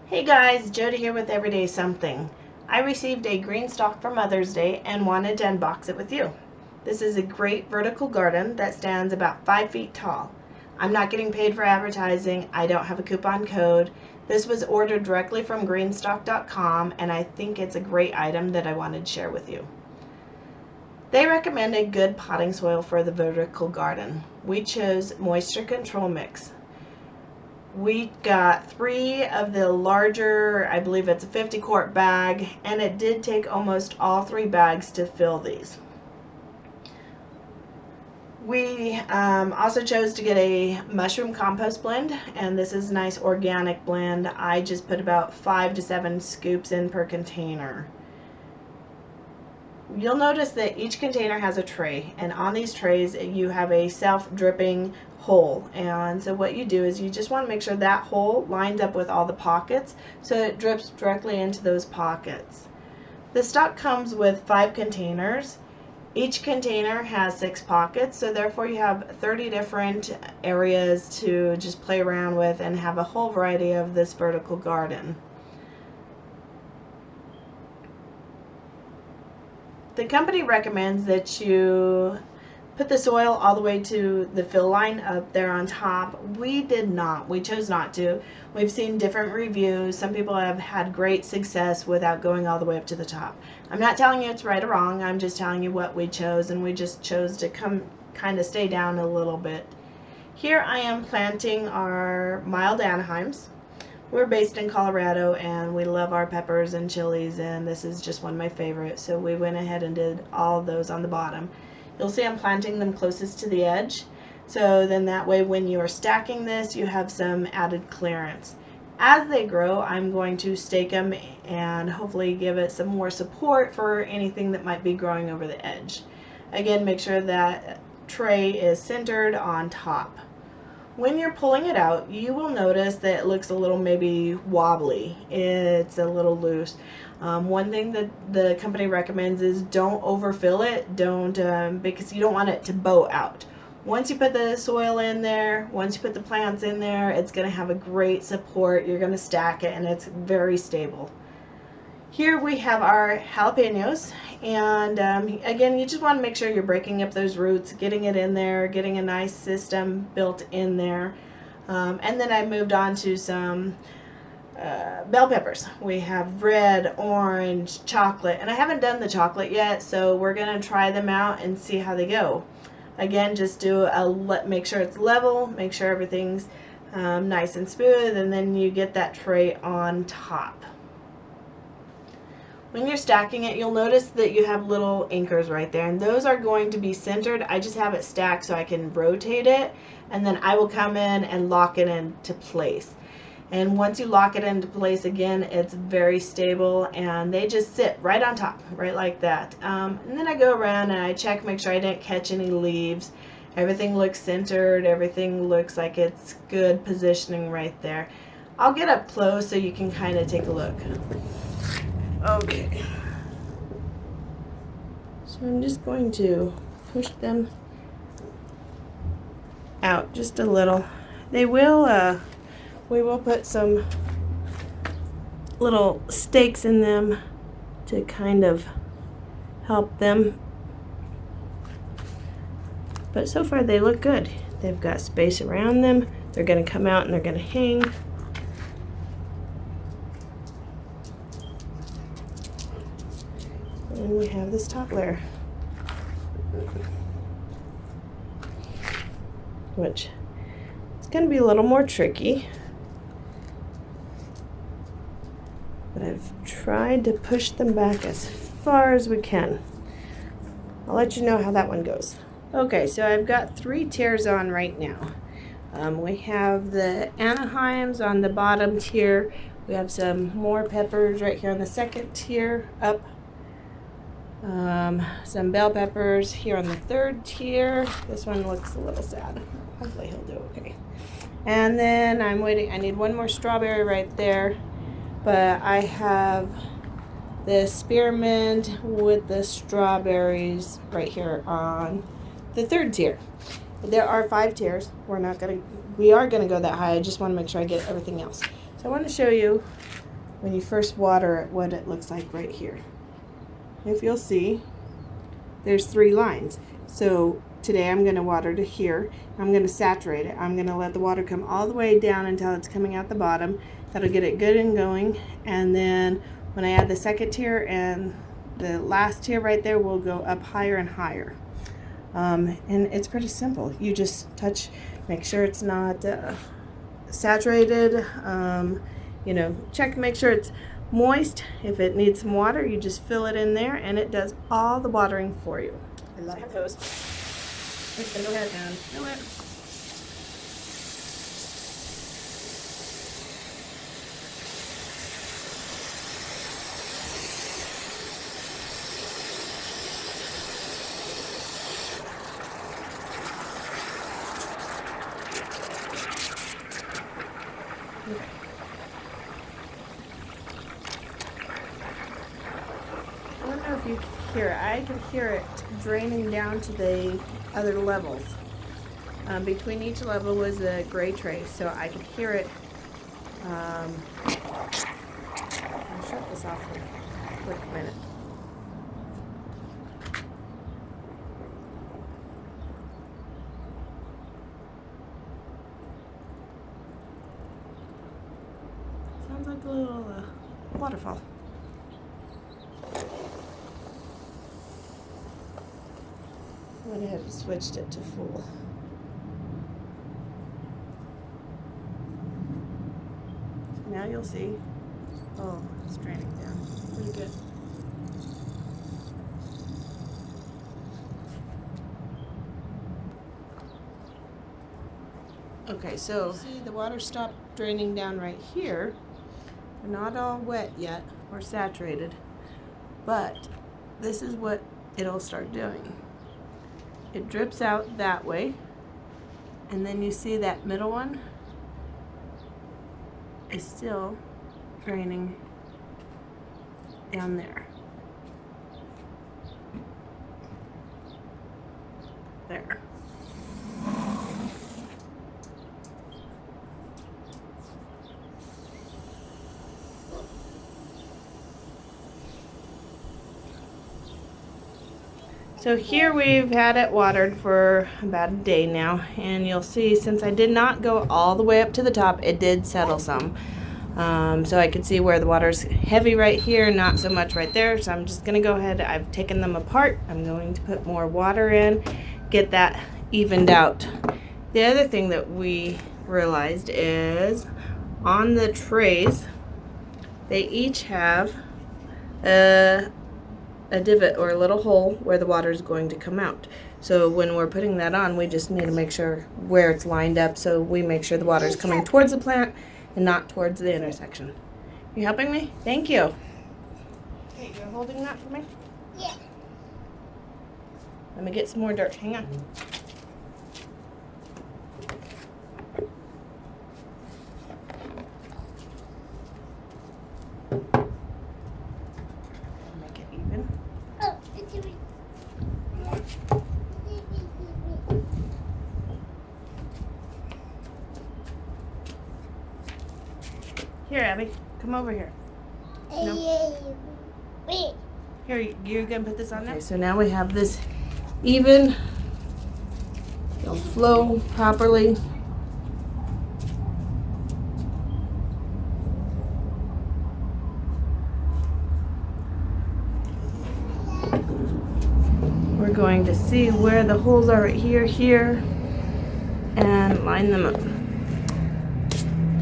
Hey guys, Jody here with Everyday Something. I received a GreenStalk for Mother's Day and wanted to unbox it with you. This is a great vertical garden that stands about 5 feet tall. I'm not getting paid for advertising. I don't have a coupon code. This was ordered directly from GreenStalk.com and I think it's a great item that I wanted to share with you. They recommended good potting soil for the vertical garden. We chose Moisture Control Mix. We got 3 of the larger, I believe it's a 50-quart bag, and it did take almost all 3 bags to fill these. We also chose to get a mushroom compost blend, and this is a nice organic blend. I just put about 5 to 7 scoops in per container. You'll notice that each container has a tray, and on these trays you have a self-dripping hole, and so what you do is you just want to make sure that hole lines up with all the pockets so it drips directly into those pockets. The stock comes with 5 containers. Each container has 6 pockets, so therefore you have 30 different areas to just play around with and have a whole variety of this vertical garden. The company recommends that you put the soil all the way to the fill line up there on top. We did not. We chose not to. We've seen different reviews. Some people have had great success without going all the way up to the top. I'm not telling you it's right or wrong. I'm just telling you what we chose, and we just chose to kind of stay down a little bit. Here I am planting our mild Anaheims. We're based in Colorado and we love our peppers and chilies, and this is just one of my favorites, so we went ahead and did all of those on the bottom. You'll see I'm planting them closest to the edge, so then that way when you are stacking this you have some added clearance. As they grow, I'm going to stake them and hopefully give it some more support for anything that might be growing over the edge. Again, make sure that tray is centered on top. When you're pulling it out, you will notice that it looks a little maybe wobbly. It's a little loose. One thing that the company recommends is don't overfill it. Because you don't want it to bow out. Once you put the soil in there, once you put the plants in there, it's going to have a great support. You're going to stack it and it's very stable. Here we have our jalapenos, and again, you just want to make sure you're breaking up those roots, getting it in there, getting a nice system built in there. And then I moved on to some bell peppers. We have red, orange, chocolate, and I haven't done the chocolate yet, so we're going to try them out and see how they go. Again, just make sure it's level, make sure everything's nice and smooth, and then you get that tray on top. When you're stacking it, you'll notice that you have little anchors right there, and those are going to be centered. I just have it stacked so I can rotate it, and then I will come in and lock it into place. And once you lock it into place, again, it's very stable, and they just sit right on top, right like that. And then I go around and I check, make sure I didn't catch any leaves. Everything looks centered. Everything looks like it's good positioning right there. I'll get up close so you can kind of take a look. Okay, so I'm just going to push them out just a little. We will put some little stakes in them to kind of help them. But so far they look good. They've got space around them. They're going to come out and they're going to hang. And we have this top layer, which it's going to be a little more tricky, but I've tried to push them back as far as we can. I'll let you know how that one goes. Okay, so I've got 3 tiers on right now. We have the Anaheims on the bottom tier. We have some more peppers right here on the second tier up. Some bell peppers here on the 3rd tier. This one looks a little sad. Hopefully he'll do okay. And then I'm waiting. I need one more strawberry right there. But I have the spearmint with the strawberries right here on the 3rd tier. There are 5 tiers. We are gonna go that high. I just want to make sure I get everything else. So I want to show you when you first water it, what it looks like right here. If you'll see, there's 3 lines. So today I'm going to water to here. I'm going to saturate it. I'm going to let the water come all the way down until it's coming out the bottom. That'll get it good and going. And then when I add the second tier and the last tier right there, will go up higher and higher. And it's pretty simple. You just touch, make sure it's not saturated. You know, check, make sure it's moist. If it needs some water, you just fill it in there and it does all the watering for you. I love those. I'm just gonna go ahead and fill it. Okay. I don't know if you can hear it. I can hear it draining down to the other levels. Between each level was a gray tray, so I could hear it. I'll shut this off for a quick minute. Sounds like a little waterfall. I went ahead and switched it to full. So now you'll see, oh, it's draining down. Pretty good. Okay, so see the water stopped draining down right here. We're not all wet yet or saturated, but this is what it'll start doing. It drips out that way, and then you see that middle one is still draining down there. There. So here we've had it watered for about a day now, and you'll see since I did not go all the way up to the top, it did settle some. So I could see where the water's heavy right here, not so much right there. So I'm just gonna go ahead, I've taken them apart. I'm going to put more water in, get that evened out. The other thing that we realized is on the trays, they each have a divot or a little hole where the water is going to come out. So when we're putting that on, we just need to make sure where it's lined up so we make sure the water is coming towards the plant and not towards the intersection. You helping me? Thank you. Okay, you're holding that for me? Yeah. Let me get some more dirt. Hang on. Make it even. Oh, it's even. Here, Abby, come over here. No. Here, you're gonna put this on now? Okay, so now we have this even. It'll flow properly. We're going to see where the holes are right here, here, and line them up.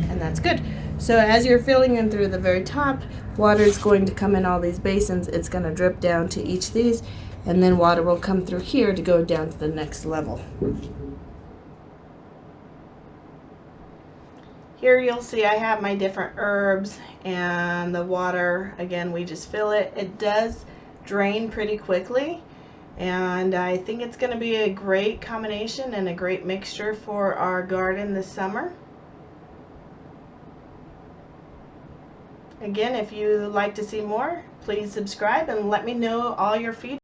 And that's good. So as you're filling in through the very top, water is going to come in all these basins. It's going to drip down to each of these, and then water will come through here to go down to the next level. Here you'll see I have my different herbs, and the water, again, we just fill it. It does drain pretty quickly, and I think it's going to be a great combination and a great mixture for our garden this summer. Again, if you like to see more, please subscribe and let me know all your feedback.